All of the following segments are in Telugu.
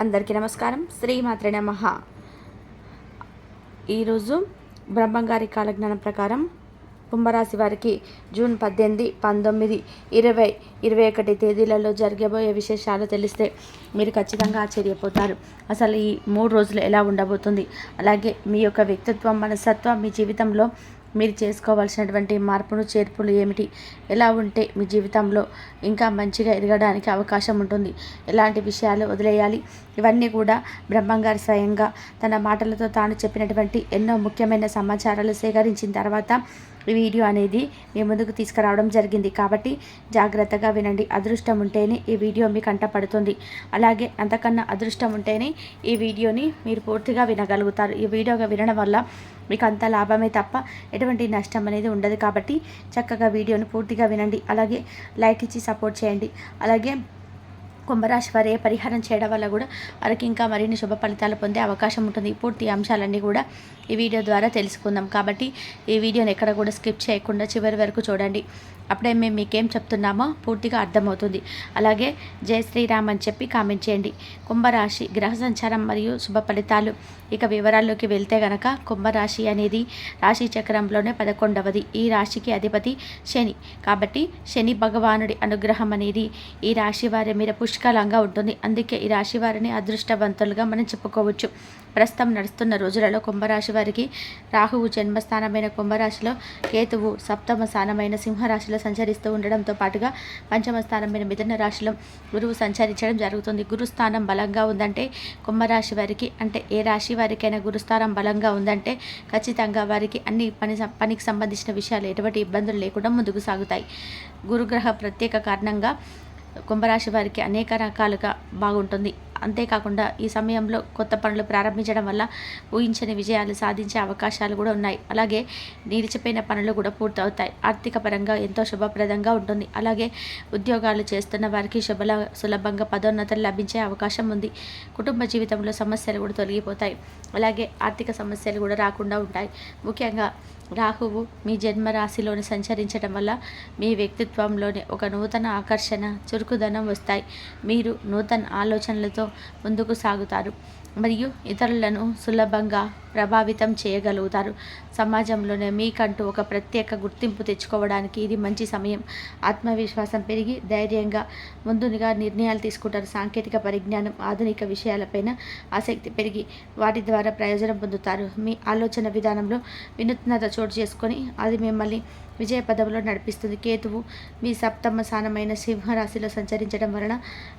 అందరికీ నమస్కారం. శ్రీమాత్రే నమః. ఈరోజు బ్రహ్మంగారి కాలజ్ఞానం ప్రకారం కుంభరాశి వారికి జూన్ 18, 19, 20, 21 తేదీలలో జరగబోయే విశేషాలు తెలిస్తే మీరు ఖచ్చితంగా ఆశ్చర్యపోతారు. అసలు ఈ 3 రోజులు ఎలా ఉండబోతుంది, అలాగే మీ యొక్క వ్యక్తిత్వం, మనస్తత్వం, మీ జీవితంలో మీరు చేసుకోవాల్సినటువంటి మార్పులు చేర్పులు ఏమిటి, ఎలా ఉంటే మీ జీవితంలో ఇంకా మంచిగా ఎదగడానికి అవకాశం ఉంటుంది, ఎలాంటి విషయాలు వదిలేయాలి, ఇవన్నీ కూడా బ్రహ్మంగారు స్వయంగా తన మాటలతో తాను చెప్పినటువంటి ఎన్నో ముఖ్యమైన సమాచారాలు సేకరించిన తర్వాత ఈ వీడియో అనేది మీ ముందుకు తీసుకురావడం జరిగింది. కాబట్టి జాగ్రత్తగా వినండి. అదృష్టం ఉంటేనే ఈ వీడియో మీ కంట పడుతుంది. అలాగే అంతకన్నా అదృష్టం ఉంటేనే ఈ వీడియోని మీరు పూర్తిగా వినగలుగుతారు. ఈ వీడియోగా వినడం వల్ల మీకు అంత లాభమే తప్ప ఎటువంటి నష్టం అనేది ఉండదు. కాబట్టి చక్కగా వీడియోని పూర్తిగా వినండి. అలాగే లైక్ ఇచ్చి సపోర్ట్ చేయండి. అలాగే కుంభరాశి వారు ఏ పరిహారం చేయడం వల్ల కూడా వారికి ఇంకా మరిన్ని శుభ ఫలితాలు పొందే అవకాశం ఉంటుంది. పూర్తి అంశాలన్నీ కూడా ఈ వీడియో ద్వారా తెలుసుకుందాం. కాబట్టి ఈ వీడియోని ఎక్కడ కూడా స్కిప్ చేయకుండా చివరి వరకు చూడండి. అప్పుడే మేము మీకేం చెప్తున్నామో పూర్తిగా అర్థమవుతుంది. అలాగే జై శ్రీరామ్ అని చెప్పి కామెంట్ చేయండి. కుంభరాశి గ్రహ సంచారం మరియు శుభ ఫలితాలు. ఇక వివరాల్లోకి వెళ్తే గనక కుంభరాశి అనేది రాశి చక్రంలోనే 11వది. ఈ రాశికి అధిపతి శని. కాబట్టి శని భగవానుడి అనుగ్రహం అనేది ఈ రాశి వారి మీద పుష్కలంగా ఉంటుంది. అందుకే ఈ రాశి వారిని అదృష్టవంతులుగా మనం చెప్పుకోవచ్చు. ప్రస్తుతం నడుస్తున్న రోజులలో కుంభరాశి వారికి రాహువు జన్మస్థానమైన కుంభరాశిలో, కేతువు సప్తమ స్థానమైన సింహరాశిలో సంచరిస్తూ ఉండడంతో పాటుగా పంచమ స్థానమైన మిథున రాశిలో గురువు సంచరించడం జరుగుతుంది. గురుస్థానం బలంగా ఉందంటే కుంభరాశి వారికి, అంటే ఏ రాశి వారికైనా గురుస్థానం బలంగా ఉందంటే ఖచ్చితంగా వారికి అన్ని పనికి సంబంధించిన విషయాలు ఎటువంటి ఇబ్బందులు లేకుండా ముందుకు సాగుతాయి. గురుగ్రహ ప్రత్యేక కారణంగా కుంభరాశి వారికి అనేక రకాలుగా బాగుంటుంది. అంతేకాకుండా ఈ సమయంలో కొత్త పనులు ప్రారంభించడం వల్ల ఊహించని విజయాలు సాధించే అవకాశాలు కూడా ఉన్నాయి. అలాగే నిలిచిపోయిన పనులు కూడా పూర్తవుతాయి. ఆర్థిక పరంగా ఎంతో శుభప్రదంగా ఉంటుంది. అలాగే ఉద్యోగాలు చేస్తున్న వారికి సులభంగా పదోన్నతులు లభించే అవకాశం ఉంది. కుటుంబ జీవితంలో సమస్యలు కూడా తొలగిపోతాయి. అలాగే ఆర్థిక సమస్యలు కూడా రాకుండా ఉంటాయి. ముఖ్యంగా రాహువు మీ జన్మరాశిలోని సంచరించడం వల్ల మీ వ్యక్తిత్వంలోని ఒక నూతన ఆకర్షణ, చురుకుదనం వస్తాయి. మీరు నూతన ఆలోచనలతో ముందుకు సాగుతారు మరియు ఇతరులను సులభంగా ప్రభావితం చేయగలుగుతారు. సమాజంలోనే మీకంటూ ఒక ప్రత్యేక గుర్తింపు తెచ్చుకోవడానికి ఇది మంచి సమయం. ఆత్మవిశ్వాసం పెరిగి ధైర్యంగా ముందుగా నిర్ణయాలు తీసుకుంటారు. సాంకేతిక పరిజ్ఞానం, ఆధునిక విషయాలపైన ఆసక్తి పెరిగి వాటి ద్వారా ప్రయోజనం పొందుతారు. మీ ఆలోచన విధానంలో వినూత్నత చోటు చేసుకొని అది మిమ్మల్ని విజయ పదవిలో నడిపిస్తుంది. కేతువు మీ సప్తమ స్థానమైన సింహరాశిలో సంచరించడం వలన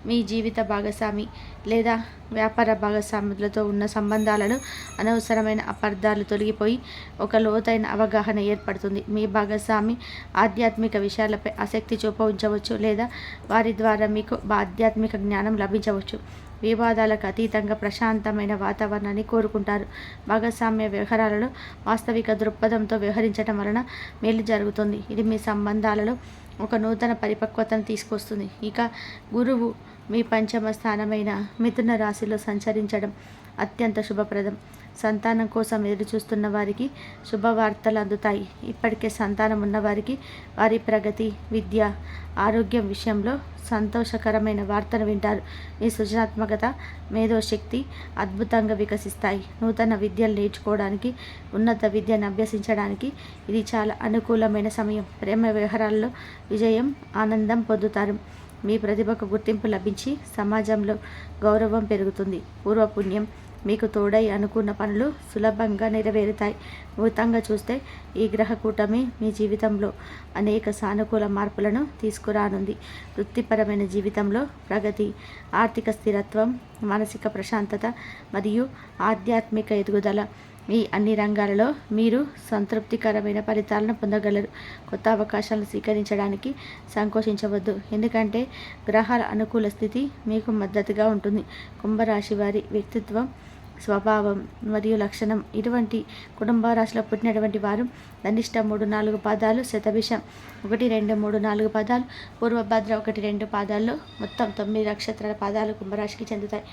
మీ జీవిత భాగస్వామి లేదా వ్యాపార భాగస్వాములతో ఉన్న సంబంధాలను అనవసరమైన అపార్థాలు తొలగిపోయి ఒక లోతైన అవగాహన ఏర్పడుతుంది. మీ భాగస్వామి ఆధ్యాత్మిక విషయాలపై ఆసక్తి చూపవచ్చు లేదా వారి ద్వారా మీకు ఆధ్యాత్మిక జ్ఞానం లభించవచ్చు. వివాదాలకు అతీతంగా ప్రశాంతమైన వాతావరణాన్ని కోరుకుంటారు. భాగస్వామ్య వ్యవహారాలలో వాస్తవిక దృక్పథంతో వ్యవహరించడం వలన మేలు జరుగుతుంది. ఇది మీ సంబంధాలలో ఒక నూతన పరిపక్వతను తీసుకొస్తుంది. ఇక గురువు మీ పంచమ స్థానమైన మిథున రాశిలో సంచరించడం అత్యంత శుభప్రదం. సంతానం కోసం ఎదురు చూస్తున్న వారికి శుభవార్తలు అందుతాయి. ఇప్పటికే సంతానం ఉన్నవారికి వారి ప్రగతి, విద్య, ఆరోగ్యం విషయంలో సంతోషకరమైన వార్తను వింటారు. మీ సృజనాత్మకత, మేధోశక్తి అద్భుతంగా వికసిస్తాయి. నూతన విద్యలు నేర్చుకోవడానికి, ఉన్నత విద్యను అభ్యసించడానికి ఇది చాలా అనుకూలమైన సమయం. ప్రేమ వ్యవహారాల్లో విజయం, ఆనందం పొందుతారు. మీ ప్రతిభకు గుర్తింపు లభించి సమాజంలో గౌరవం పెరుగుతుంది. పూర్వపుణ్యం మీకు తోడై అనుకున్న పనులు సులభంగా నెరవేరుతాయి. మొత్తంగా చూస్తే ఈ గ్రహ కూటమి మీ జీవితంలో అనేక సానుకూల మార్పులను తీసుకురానుంది. వృత్తిపరమైన జీవితంలో ప్రగతి, ఆర్థిక స్థిరత్వం, మానసిక ప్రశాంతత మరియు ఆధ్యాత్మిక ఎదుగుదల, ఈ అన్ని రంగాలలో మీరు సంతృప్తికరమైన ఫలితాలను పొందగలరు. కొత్త అవకాశాలను స్వీకరించడానికి సంకోచించవద్దు, ఎందుకంటే గ్రహాల అనుకూల స్థితి మీకు మద్దతుగా ఉంటుంది. కుంభరాశి వారి వ్యక్తిత్వం స్వభావం మరియు లక్షణం. ఇటువంటి కుటుంబ రాశిలో పుట్టినటువంటి వారు ధనిష్ట 3-4 పాదాలు, శతభిషం 1-2-3-4 పాదాలు, పూర్వభద్ర 1-2 పాదాల్లో మొత్తం 9 నక్షత్రాల పాదాలు కుంభరాశికి చెందుతాయి.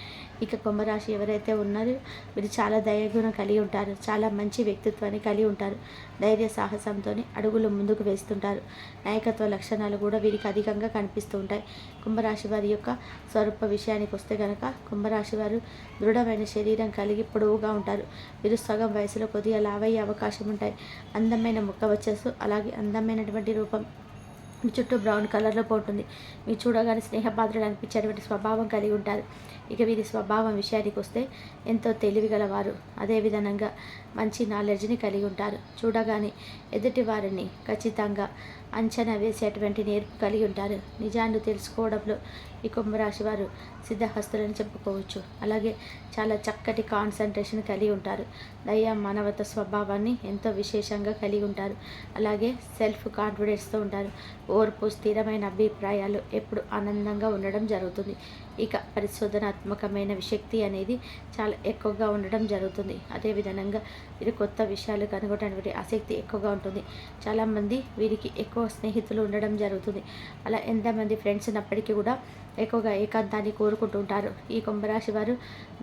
ఇక కుంభరాశి ఎవరైతే ఉన్నారో వీరు చాలా దయాగుణం కలిగి ఉంటారు. చాలా మంచి వ్యక్తిత్వాన్ని కలిగి ఉంటారు. ధైర్య సాహసంతో అడుగులు ముందుకు వేస్తుంటారు. నాయకత్వ లక్షణాలు కూడా వీరికి అధికంగా కనిపిస్తూ ఉంటాయి. కుంభరాశి వారి యొక్క స్వరూప విషయానికి వస్తే కనుక కుంభరాశి వారు దృఢమైన శరీరం కలిగి పొడవుగా ఉంటారు. వీరు సగం వయసులో కొద్దిగా లావయ్యే అవకాశం ఉంటాయి. అందమైన ముఖ వచ్చేసు, అలాగే అందమైనటువంటి రూపం. మీ చుట్టూ బ్రౌన్ కలర్లో పోతుంది. మీరు చూడగానే స్నేహపాత్రలు అనిపించేటువంటి స్వభావం కలిగి ఉంటారు. ఇక వీరి స్వభావం విషయానికి వస్తే ఎంతో తెలివిగలవారు. అదేవిధంగా మంచి నాలెడ్జ్ని కలిగి ఉంటారు. చూడగానే ఎదుటి వారిని ఖచ్చితంగా అంచనా వేసేటువంటి నేర్పు కలిగి ఉంటారు. నిజాన్ని తెలుసుకోవడంలో ఈ కుంభరాశి వారు సిద్ధహస్తులని చెప్పుకోవచ్చు. అలాగే చాలా చక్కటి కాన్సన్ట్రేషన్ కలిగి ఉంటారు. దయ మానవత స్వభావాన్ని ఎంతో విశేషంగా కలిగి ఉంటారు. అలాగే సెల్ఫ్ కాన్ఫిడెన్స్తో ఉంటారు. ఓర్పు, స్థిరమైన అభిప్రాయాలు, ఎప్పుడు ఆనందంగా ఉండడం జరుగుతుంది. ఇక పరిశోధనాత్మకమైన శక్తి అనేది చాలా ఎక్కువగా ఉండడం జరుగుతుంది. అదేవిధంగా వీరు కొత్త విషయాలు కనుగొనడానికి ఆసక్తి ఎక్కువగా ఉంటుంది. చాలామంది వీరికి ఎక్కువ స్నేహితులు ఉండడం జరుగుతుంది. అలా ఎంతమంది ఫ్రెండ్స్ ఉన్నప్పటికీ కూడా ఎక్కువగా ఏకాంతాన్ని కోరుకుంటూ ఉంటారు. ఈ కుంభరాశి వారు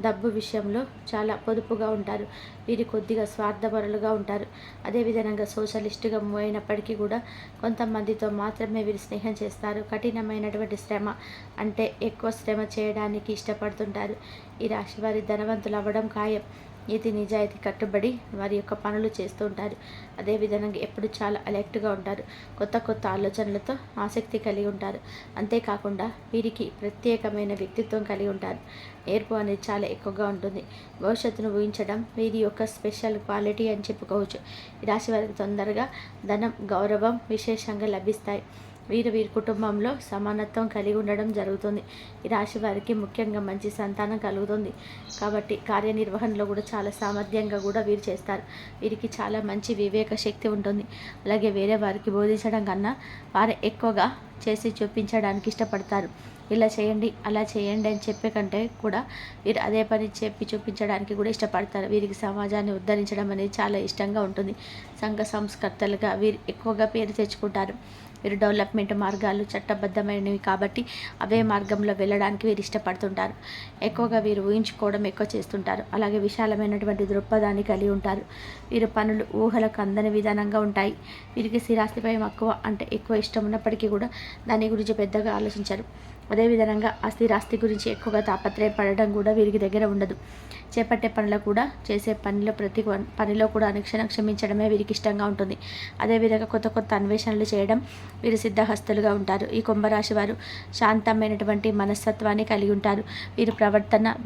డబ్బు విషయంలో చాలా పొదుపుగా ఉంటారు. వీరు కొద్దిగా స్వార్థపరులుగా ఉంటారు. అదేవిధంగా సోషలిస్టుగా మూవ్ అయినప్పటికీ కూడా కొంతమందితో మాత్రమే వీరు స్నేహం చేస్తారు. కఠినమైనటువంటి శ్రమ అంటే ఎక్కువ శ్రమ చేయడానికి ఇష్టపడుతుంటారు. ఈ రాశి వారి ధనవంతులు అవ్వడం ఖాయం. నీతి నిజాయితీ కట్టుబడి వారి యొక్క పనులు చేస్తూ ఉంటారు. అదేవిధంగా ఎప్పుడు చాలా అలర్ట్గా ఉంటారు. కొత్త కొత్త ఆలోచనలతో ఆసక్తి కలిగి ఉంటారు. అంతేకాకుండా వీరికి ప్రత్యేకమైన వ్యక్తిత్వం కలిగి ఉంటారు. నేర్పు అనేది చాలా ఎక్కువగా ఉంటుంది. భవిష్యత్తును ఊహించడం వీరి యొక్క స్పెషల్ క్వాలిటీ అని చెప్పుకోవచ్చు. ఈ రాశి వారికి తొందరగా ధనం, గౌరవం విశేషంగా లభిస్తాయి. వీరి కుటుంబంలో సమానత్వం కలిగి ఉండడం జరుగుతుంది. ఈ రాశి వారికి ముఖ్యంగా మంచి సంతానం కలుగుతుంది. కాబట్టి కార్యనిర్వహణలో కూడా చాలా సామర్థ్యంగా కూడా వీరు చేస్తారు. వీరికి చాలా మంచి వివేక శక్తి ఉంటుంది. అలాగే వేరే వారికి బోధించడం కన్నా వారు ఎక్కువగా చేసి చూపించడానికి ఇష్టపడతారు. ఇలా చేయండి, అలా చేయండి అని చెప్పే కంటే కూడా వీరు అదే పని చెప్పి చూపించడానికి కూడా ఇష్టపడతారు. వీరికి సమాజాన్ని ఉద్ధరించడం అనేది చాలా ఇష్టంగా ఉంటుంది. సంఘ సంస్కర్తలుగా వీరు ఎక్కువగా పేరు తెచ్చుకుంటారు. వీరు డెవలప్మెంట్ మార్గాలు చట్టబద్ధమైనవి కాబట్టి అవే మార్గంలో వెళ్ళడానికి వీరు ఇష్టపడుతుంటారు. ఎక్కువగా వీరు ఊహించుకోవడం ఎక్కువ చేస్తుంటారు. అలాగే విశాలమైనటువంటి దృక్పథాన్ని కలిగి ఉంటారు. వీరు పనులు ఊహలకు అందని విధానంగా ఉంటాయి. వీరికి స్థిరాస్తిపై మక్కువ అంటే ఎక్కువ ఇష్టం ఉన్నప్పటికీ కూడా దాని గురించి పెద్దగా ఆలోచించరు. అదేవిధంగా ఆ స్థిరాస్తి గురించి ఎక్కువగా తాపత్రయపడడం కూడా వీరికి దగ్గర ఉండదు. చేపట్టే పనులు కూడా చేసే ప్రతి పనిలో కూడా అనుక్షణం క్షమించడమే వీరికి ఇష్టంగా ఉంటుంది. అదేవిధంగా కొత్త కొత్త అన్వేషణలు చేయడం వీరు సిద్ధహస్తులుగా ఉంటారు. ఈ కుంభరాశి వారు శాంతమైనటువంటి మనస్తత్వాన్ని కలిగి ఉంటారు. వీరి ప్రవర్తన,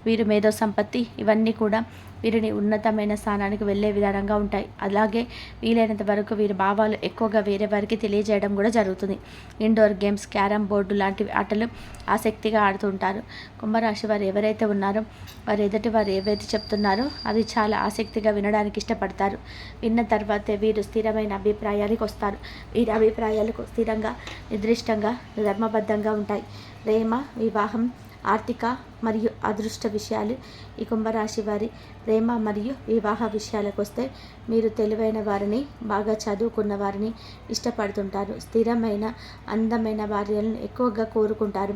వీరి మేధో సంపత్తి ఇవన్నీ కూడా వీరిని ఉన్నతమైన స్థానానికి వెళ్ళే విధానంగా ఉంటాయి. అలాగే వీలైనంత వరకు వీరి భావాలు ఎక్కువగా వేరే వారికి తెలియజేయడం కూడా జరుగుతుంది. ఇండోర్ గేమ్స్, క్యారమ్ బోర్డు లాంటి ఆటలు ఆసక్తిగా ఆడుతుంటారు. కుంభరాశి వారు ఎవరైతే ఉన్నారో వారు ఎదుటి వారు ఏవైతే చెప్తున్నారో అది చాలా ఆసక్తిగా వినడానికి ఇష్టపడతారు. విన్న తర్వాతే వీరు స్థిరమైన అభిప్రాయాలకు వస్తారు. వీరి అభిప్రాయాలకు స్థిరంగా, నిర్దిష్టంగా, ధర్మబద్ధంగా ఉంటాయి. ప్రేమ, వివాహం, ఆర్థిక మరియు అదృష్ట విషయాలు. ఈ కుంభరాశి వారి ప్రేమ మరియు వివాహ విషయాలకు వస్తే మీరు తెలివైన వారిని, బాగా చదువుకున్న వారిని ఇష్టపడుతుంటారు. స్థిరమైన, అందమైన భార్యలను ఎక్కువగా కోరుకుంటారు.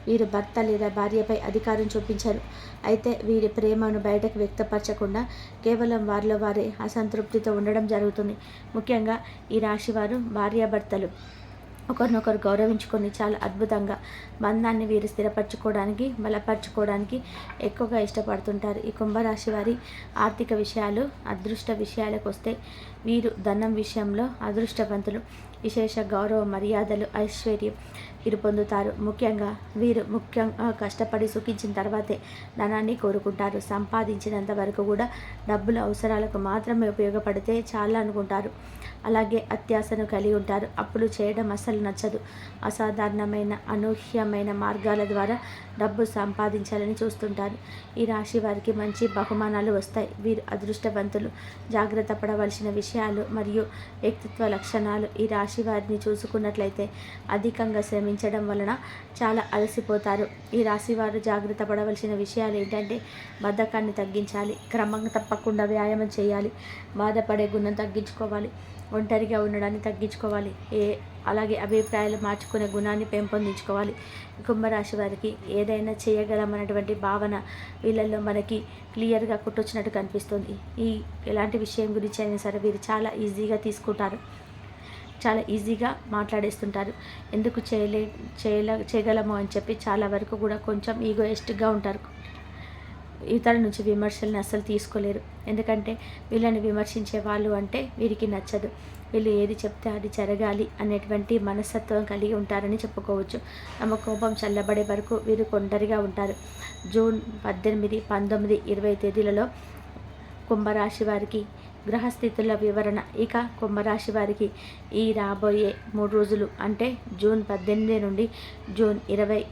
వీరు భర్త లేదా భార్యపై అధికారం చూపించరు. అయితే వీరి ప్రేమను బయటకు వ్యక్తపరచకుండా కేవలం వారిలో వారే అసంతృప్తితో ఉండడం జరుగుతుంది. ముఖ్యంగా ఈ రాశి వారు భార్యాభర్తలు ఒకరినొకరు గౌరవించుకొని చాలా అద్భుతంగా బంధాన్ని వీరు స్థిరపరచుకోవడానికి, బలపరచుకోవడానికి ఎక్కువగా ఇష్టపడుతుంటారు. ఈ కుంభరాశి వారి ఆర్థిక విషయాలు, అదృష్ట విషయాలకు వస్తే వీరు ధనం విషయంలో అదృష్టవంతులు. విశేష గౌరవ మర్యాదలు, ఐశ్వర్యం వీరు పొందుతారు. ముఖ్యంగా వీరు కష్టపడి సుఖించిన తర్వాతే ధనాన్ని కోరుకుంటారు. సంపాదించినంత వరకు కూడా డబ్బుల అవసరాలకు మాత్రమే ఉపయోగపడితే చాలా అనుకుంటారు. అలాగే అత్యాశను కలిగి ఉంటారు. అప్పులు చేయడం అస్సలు నచ్చదు. అసాధారణమైన, అనూహ్యమైన మార్గాల ద్వారా డబ్బు సంపాదించాలని చూస్తుంటారు. ఈ రాశి వారికి మంచి బహుమానాలు వస్తాయి. వీరు అదృష్టవంతులు. జాగ్రత్త పడవలసిన విషయాలు మరియు వ్యక్తిత్వ లక్షణాలు. ఈ రాశి రాశి వారిని చూసుకున్నట్లయితే అధికంగా శ్రమించడం వలన చాలా అలసిపోతారు. ఈ రాశి వారు జాగ్రత్త పడవలసిన విషయాలు ఏంటంటే బద్ధకాన్ని తగ్గించాలి, క్రమంగా తప్పకుండా వ్యాయామం చేయాలి, బాధపడే గుణం తగ్గించుకోవాలి, ఒంటరిగా ఉండడాన్ని తగ్గించుకోవాలి, అలాగే అభిప్రాయాలు మార్చుకునే గుణాన్ని పెంపొందించుకోవాలి. కుంభరాశి వారికి ఏదైనా చేయగలమన్నటువంటి భావన వీళ్ళల్లో మనకి క్లియర్గా కొట్టొచ్చినట్టు కనిపిస్తుంది. ఎలాంటి విషయం గురించి అయినా సరే వీరు చాలా ఈజీగా తీసుకుంటారు, చాలా ఈజీగా మాట్లాడేస్తుంటారు. ఎందుకు చేయగలము అని చెప్పి చాలా వరకు కూడా కొంచెం ఈగోయిస్టిక్గా ఉంటారు. ఇతరుల నుంచి విమర్శల్ని అస్సలు తీసుకోలేరు. ఎందుకంటే వీళ్ళని విమర్శించే వాళ్ళు అంటే వీరికి నచ్చదు. వీళ్ళు ఏది చెప్తే అది జరగాలి అనేటువంటి మనస్తత్వం కలిగి ఉంటారని చెప్పుకోవచ్చు. తమ కోపం చల్లబడే వరకు వీరు ఒంటరిగా ఉంటారు. జూన్ 18, 19, 20 తేదీలలో కుంభరాశి వారికి గ్రహస్థితుల వివరణ. ఇక కుంభరాశి వారికి ఈ రాబోయే 3 రోజులు అంటే జూన్ 18 నుండి జూన్ 20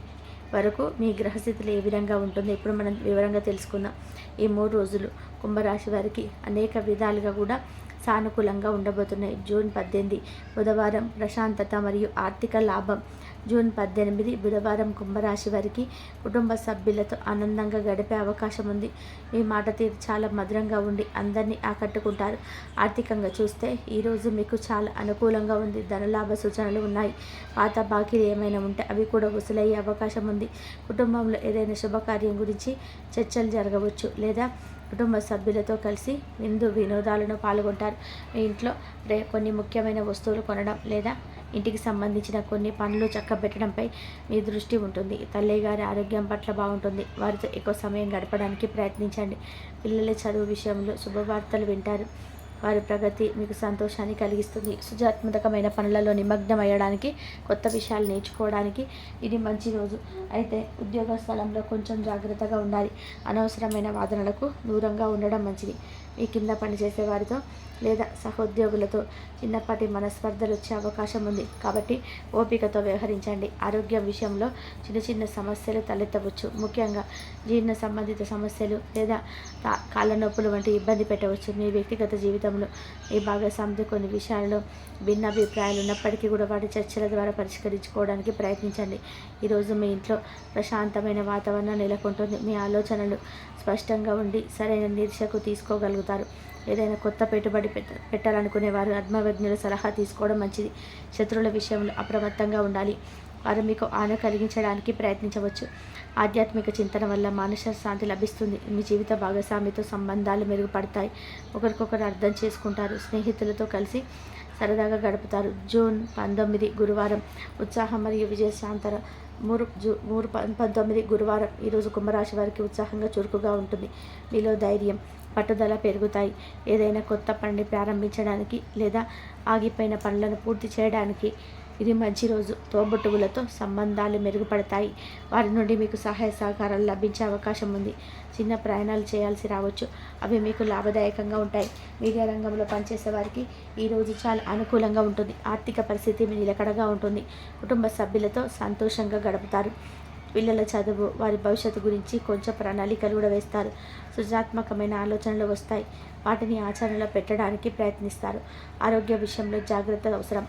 వరకు మీ గ్రహస్థితులు ఏ విధంగా ఉంటుందో ఇప్పుడు మనం వివరంగా తెలుసుకుందాం. ఈ 3 రోజులు కుంభరాశి వారికి అనేక విధాలుగా కూడా సానుకూలంగా ఉండబోతున్నాయి. జూన్ 18 బుధవారం ప్రశాంతత మరియు ఆర్థిక లాభం. జూన్ 18 బుధవారం కుంభరాశి వారికి కుటుంబ సభ్యులతో ఆనందంగా గడిపే అవకాశం ఉంది. మీ మాట తీరు చాలా మధురంగా ఉండి అందరినీ ఆకట్టుకుంటారు. ఆర్థికంగా చూస్తే ఈరోజు మీకు చాలా అనుకూలంగా ఉంది. ధనలాభ సూచనలు ఉన్నాయి. పాత బాకీలు ఏమైనా ఉంటే అవి కూడా వసూలయ్యే అవకాశం ఉంది. కుటుంబంలో ఏదైనా శుభకార్యం గురించి చర్చలు జరగవచ్చు లేదా కుటుంబ సభ్యులతో కలిసి వినోదాలను పాల్గొంటారు. మీ ఇంట్లో కొన్ని ముఖ్యమైన వస్తువులు కొనడం లేదా ఇంటికి సంబంధించిన కొన్ని పనులు చక్కబెట్టడంపై మీ దృష్టి ఉంటుంది. తల్లి గారి ఆరోగ్యం పట్ల బాగుంటుంది. వారితో ఎక్కువ సమయం గడపడానికి ప్రయత్నించండి. పిల్లల చదువు విషయంలో శుభవార్తలు వింటారు. వారి ప్రగతి మీకు సంతోషాన్ని కలిగిస్తుంది. సృజనాత్మకమైన పనులలో నిమగ్నం అయ్యడానికి, కొత్త విషయాలు నేర్చుకోవడానికి ఇది మంచి రోజు. అయితే ఉద్యోగ స్థలంలో కొంచెం జాగ్రత్తగా ఉండాలి. అనవసరమైన వాదనలకు దూరంగా ఉండడం మంచిది. మీ కింద పనిచేసే వారితో లేదా సహోద్యోగులతో చిన్నపాటి మనస్పర్ధలు వచ్చే అవకాశం ఉంది. కాబట్టి ఓపికతో వ్యవహరించండి. ఆరోగ్యం విషయంలో చిన్న చిన్న సమస్యలు తలెత్తవచ్చు. ముఖ్యంగా జీర్ణ సంబంధిత సమస్యలు లేదా కాళ్ళ నొప్పులు వంటి ఇబ్బంది పెట్టవచ్చు. మీ వ్యక్తిగత జీవితంలో మీ భాగస్వామితో కొన్ని విషయాల్లో భిన్నాభిప్రాయాలు ఉన్నప్పటికీ కూడా వాటి చర్చల ద్వారా పరిష్కరించుకోవడానికి ప్రయత్నించండి. ఈరోజు మీ ఇంట్లో ప్రశాంతమైన వాతావరణం నెలకొంటుంది. మీ ఆలోచనలు స్పష్టంగా ఉండి సరైన నిరీక్షకు తీసుకోగలుగుతారు. ఏదైనా కొత్త పెట్టుబడి పెట్టాలనుకునే వారు ఆత్మవిజ్ఞుల సలహా తీసుకోవడం మంచిది. శత్రువుల విషయంలో అప్రమత్తంగా ఉండాలి. వారు మీకు ఆన కలిగించడానికి ప్రయత్నించవచ్చు. ఆధ్యాత్మిక చింతన వల్ల మానసిక శాంతి లభిస్తుంది. మీ జీవిత భాగస్వామితో సంబంధాలు మెరుగుపడతాయి. ఒకరికొకరు అర్థం చేసుకుంటారు. స్నేహితులతో కలిసి సరదాగా గడుపుతారు. జూన్ 19 గురువారం ఉత్సాహం మరియు విజయశాంతర 19 గురువారం ఈరోజు కుంభరాశి వారికి ఉత్సాహంగా చురుకుగా ఉంటుంది. మీలో ధైర్యం, పట్టుదల పెరుగుతాయి. ఏదైనా కొత్త పనిని ప్రారంభించడానికి లేదా ఆగిపోయిన పనులను పూర్తి చేయడానికి ఇది మంచి రోజు. తోబుట్టువులతో సంబంధాలు మెరుగుపడతాయి. వారి నుండి మీకు సహాయ సహకారాలు లభించే అవకాశం ఉంది. చిన్న ప్రయాణాలు చేయాల్సి రావచ్చు. అవి మీకు లాభదాయకంగా ఉంటాయి. మీడియా రంగంలో పనిచేసే వారికి ఈరోజు చాలా అనుకూలంగా ఉంటుంది. ఆర్థిక పరిస్థితి నిలకడగా ఉంటుంది. కుటుంబ సభ్యులతో సంతోషంగా గడుపుతారు. పిల్లల చదువు, వారి భవిష్యత్తు గురించి కొంచెం ప్రణాళికలు కూడా వేస్తారు. సృజనాత్మకమైన ఆలోచనలు వస్తాయి. వాటిని ఆచరణలో పెట్టడానికి ప్రయత్నిస్తారు. ఆరోగ్య విషయంలో జాగ్రత్త అవసరం.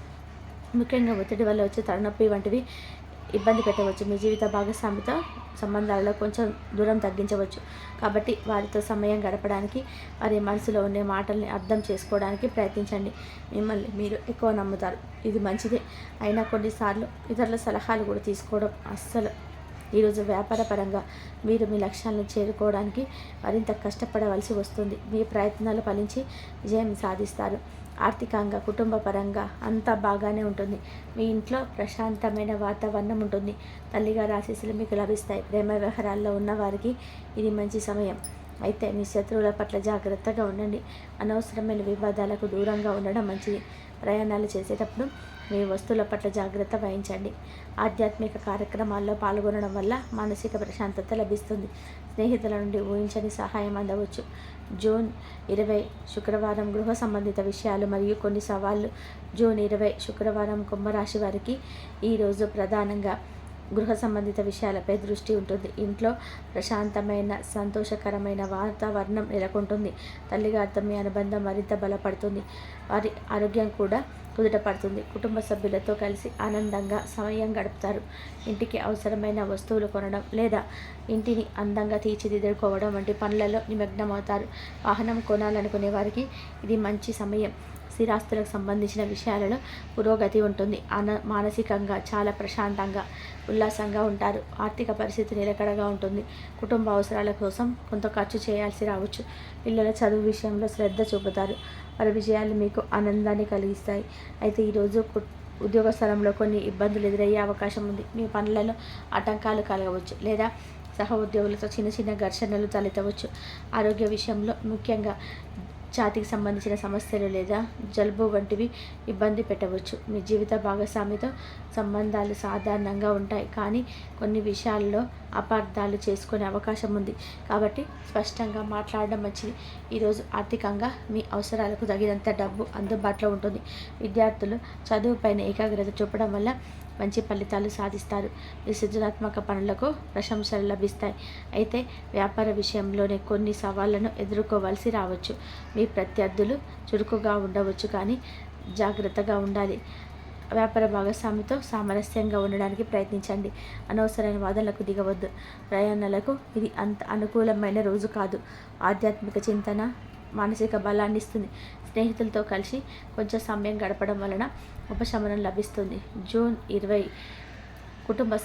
ముఖ్యంగా ఒత్తిడి వల్ల వచ్చే తలనొప్పి వంటివి ఇబ్బంది పెట్టవచ్చు. మీ జీవిత భాగస్వామితో సంబంధాలలో కొంచెం దూరం తగ్గించవచ్చు. కాబట్టి వారితో సమయం గడపడానికి, వారి మనసులో ఉండే మాటల్ని అర్థం చేసుకోవడానికి ప్రయత్నించండి. మిమ్మల్ని మీరు ఎక్కువ నమ్ముతారు, ఇది మంచిదే. అయినా కొన్నిసార్లు ఇతరుల సలహాలు కూడా తీసుకోవడం అస్సలు. ఈరోజు వ్యాపార పరంగా మీరు మీ లక్ష్యాలను చేరుకోవడానికి మరింత కష్టపడవలసి వస్తుంది. మీ ప్రయత్నాలు ఫలించి విజయం సాధిస్తారు. ఆర్థికంగా, కుటుంబ పరంగా అంతా బాగానే ఉంటుంది. మీ ఇంట్లో ప్రశాంతమైన వాతావరణం ఉంటుంది. తల్లిగారి ఆశీస్సులు మీకు లభిస్తాయి. ప్రేమ వ్యవహారాల్లో ఉన్న వారికి ఇది మంచి సమయం. అయితే మీ శత్రువుల పట్ల జాగ్రత్తగా ఉండండి. అనవసరమైన వివాదాలకు దూరంగా ఉండడం మంచిది. ప్రయాణాలు చేసేటప్పుడు మీ వస్తువుల పట్ల జాగ్రత్త వహించండి. ఆధ్యాత్మిక కార్యక్రమాల్లో పాల్గొనడం వల్ల మానసిక ప్రశాంతత లభిస్తుంది. స్నేహితుల నుండి ఊహించని సహాయం అందవచ్చు. జూన్ 20 శుక్రవారం గృహ సంబంధిత విషయాలు మరియు కొన్ని సవాళ్ళు. జూన్ 20 శుక్రవారం కుంభరాశి వారికి ఈరోజు ప్రధానంగా గృహ సంబంధిత విషయాలపై దృష్టి ఉంటుంది. ఇంట్లో ప్రశాంతమైన, సంతోషకరమైన వాతావరణం నెలకొంటుంది. తల్లిగారితో మీ అనుబంధం మరింత బలపడుతుంది. వారి ఆరోగ్యం కూడా కుదుట పడుతుంది. కుటుంబ సభ్యులతో కలిసి ఆనందంగా సమయం గడుపుతారు. ఇంటికి అవసరమైన వస్తువులు కొనడం లేదా ఇంటిని అందంగా తీర్చిదిద్దుకోవడం వంటి పనులలో నిమగ్నమవుతారు. వాహనం కొనాలనుకునే వారికి ఇది మంచి సమయం. స్థిరాస్తులకు సంబంధించిన విషయాలలో పురోగతి ఉంటుంది. మానసికంగా చాలా ప్రశాంతంగా, ఉల్లాసంగా ఉంటారు. ఆర్థిక పరిస్థితి నిలకడగా ఉంటుంది. కుటుంబ అవసరాల కోసం కొంత ఖర్చు చేయాల్సి రావచ్చు. పిల్లల చదువు విషయంలో శ్రద్ధ చూపుతారు. వారి విజయాలు మీకు ఆనందాన్ని కలిగిస్తాయి. అయితే ఈరోజు ఉద్యోగ స్థలంలో కొన్ని ఇబ్బందులు ఎదురయ్యే అవకాశం ఉంది. మీ పనులలో ఆటంకాలు కలగవచ్చు లేదా సహ ఉద్యోగులతో చిన్న చిన్న ఘర్షణలు తలెత్తవచ్చు. ఆరోగ్య విషయంలో ముఖ్యంగా ఛాతీకి సంబంధించిన సమస్యలు లేదా జలుబు వంటివి ఇబ్బంది పెట్టవచ్చు. మీ జీవిత భాగస్వామితో సంబంధాలు సాధారణంగా ఉంటాయి, కానీ కొన్ని విషయాల్లో అపార్థాలు చేసుకునే అవకాశం ఉంది. కాబట్టి స్పష్టంగా మాట్లాడడం మంచిది. ఈరోజు ఆర్థికంగా మీ అవసరాలకు తగినంత డబ్బు అందుబాటులో ఉంటుంది. విద్యార్థులు చదువుపైన ఏకాగ్రత చూపడం వల్ల మంచి ఫలితాలు సాధిస్తారు. మీ సృజనాత్మక పనులకు ప్రశంసలు లభిస్తాయి. అయితే వ్యాపార విషయంలోనే కొన్ని సవాళ్లను ఎదుర్కోవాల్సి రావచ్చు. మీ ప్రత్యర్థులు చురుకుగా ఉండవచ్చు, కానీ జాగ్రత్తగా ఉండాలి. వ్యాపార భాగస్వామితో సామరస్యంగా ఉండడానికి ప్రయత్నించండి. అనవసరమైన వాదనలకు దిగవద్దు. ప్రయాణాలకు ఇది అంత అనుకూలమైన రోజు కాదు. ఆధ్యాత్మిక చింతన మానసిక బలాన్ని ఇస్తుంది. స్నేహితులతో కలిసి కొంచెం సమయం గడపడం వలన ఉపశమనం లభిస్తుంది. జూన్ 20 కుటుంబ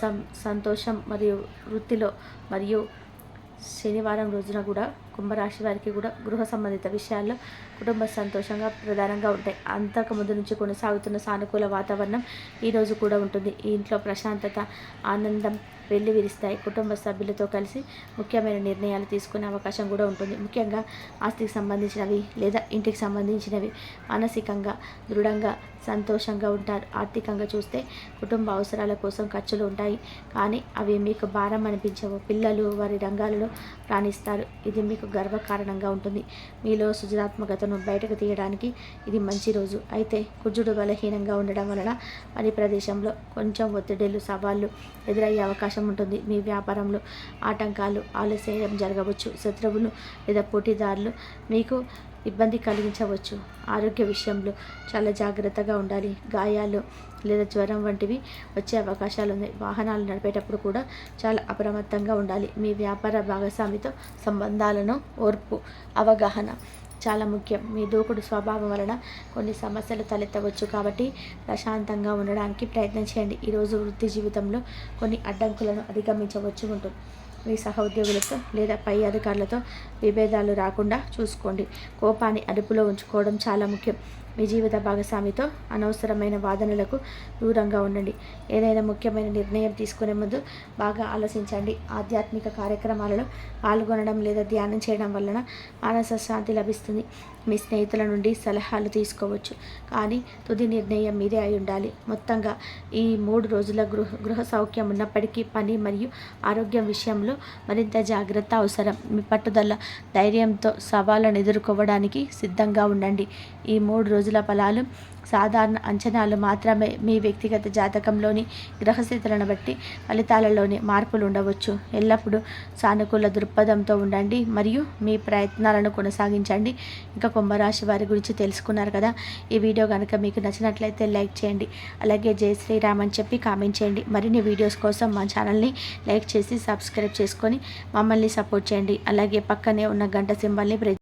సంతోషం మరియు వృత్తిలో మరియు శనివారం రోజున కూడా కుంభరాశి వారికి కూడా గృహ సంబంధిత విషయాల్లో కుటుంబ సంతోషంగా ప్రధానంగా ఉంటాయి. అంతకు ముందు నుంచి కొనసాగుతున్న సానుకూల వాతావరణం ఈరోజు కూడా ఉంటుంది. ఈ ఇంట్లో ప్రశాంతత, ఆనందం వెళ్లి విరుస్తాయి. కుటుంబ సభ్యులతో కలిసి ముఖ్యమైన నిర్ణయాలు తీసుకునే అవకాశం కూడా ఉంటుంది. ముఖ్యంగా ఆస్తికి సంబంధించినవి లేదా ఇంటికి సంబంధించినవి. మానసికంగా దృఢంగా సంతోషంగా ఉంటారు. ఆర్థికంగా చూస్తే కుటుంబ అవసరాల కోసం ఖర్చులు ఉంటాయి, కానీ అవి మీకు భారం అనిపించవు. పిల్లలు వారి రంగాలలో రాణిస్తారు. ఇది మీకు గర్వకారణంగా ఉంటుంది. మీలో సృజనాత్మకతను బయటకు తీయడానికి ఇది మంచి రోజు. అయితే కుజుడు బలహీనంగా ఉండడం వలన పని ప్రదేశంలో కొంచెం ఒత్తిడిలు, సవాళ్లు ఎదురయ్యే అవకాశం ఉంటుంది. మీ వ్యాపారంలో ఆటంకాలు, ఆలస్యం జరగవచ్చు. శత్రువులు లేదా పోటీదారులు మీకు ఇబ్బంది కలిగించవచ్చు. ఆరోగ్య విషయంలో చాలా జాగ్రత్తగా ఉండాలి. గాయాలు లేదా జ్వరం వంటివి వచ్చే అవకాశాలు ఉన్నాయి. వాహనాలు నడిపేటప్పుడు కూడా చాలా అప్రమత్తంగా ఉండాలి. మీ వ్యాపార భాగస్వామితో సంబంధాలను ఓర్పు, అవగాహన చాలా ముఖ్యం. మీ దూకుడు స్వభావం వలన కొన్ని సమస్యలు తలెత్తవచ్చు, కాబట్టి ప్రశాంతంగా ఉండడానికి ప్రయత్నం చేయండి. ఈరోజు వృత్తి జీవితంలో కొన్ని అడ్డంకులను అధిగమించవచ్చు ఉంటుంది. మీ సహ ఉద్యోగులతో లేదా పై అధికారులతో విభేదాలు రాకుండా చూసుకోండి. కోపాన్ని అదుపులో ఉంచుకోవడం చాలా ముఖ్యం. మీ జీవిత భాగస్వామితో అనవసరమైన వాదనలకు దూరంగా ఉండండి. ఏదైనా ముఖ్యమైన నిర్ణయం తీసుకునే ముందు బాగా ఆలోచించండి. ఆధ్యాత్మిక కార్యక్రమాలలో పాల్గొనడం లేదా ధ్యానం చేయడం వలన మానసిక శాంతి లభిస్తుంది. మీ స్నేహితుల నుండి సలహాలు తీసుకోవచ్చు, కానీ తుది నిర్ణయం మీదే అయి ఉండాలి. మొత్తంగా ఈ 3 రోజుల గృహ సౌఖ్యం ఉన్నప్పటికీ పని మరియు ఆరోగ్యం విషయంలో మరింత జాగ్రత్త అవసరం. మీ పట్టుదల, ధైర్యంతో సవాళ్ళను ఎదుర్కోవడానికి సిద్ధంగా ఉండండి. ఈ 3 రోజుల ఫలాలు సాధారణ అంచనాలు మాత్రమే. మీ వ్యక్తిగత జాతకంలోని గ్రహస్థితులను బట్టి ఫలితాలలోని మార్పులు ఉండవచ్చు. ఎల్లప్పుడూ సానుకూల దృక్పథంతో ఉండండి మరియు మీ ప్రయత్నాలను కొనసాగించండి. ఇంకా కుంభరాశి వారి గురించి తెలుసుకున్నారు కదా. ఈ వీడియో కనుక మీకు నచ్చినట్లయితే లైక్ చేయండి. అలాగే జై శ్రీరామ్ అని చెప్పి కామెంట్ చేయండి. మరిన్ని వీడియోస్ కోసం మా ఛానల్ని లైక్ చేసి సబ్స్క్రైబ్ చేసుకొని మమ్మల్ని సపోర్ట్ చేయండి. అలాగే పక్కనే ఉన్న గంట సింబల్ని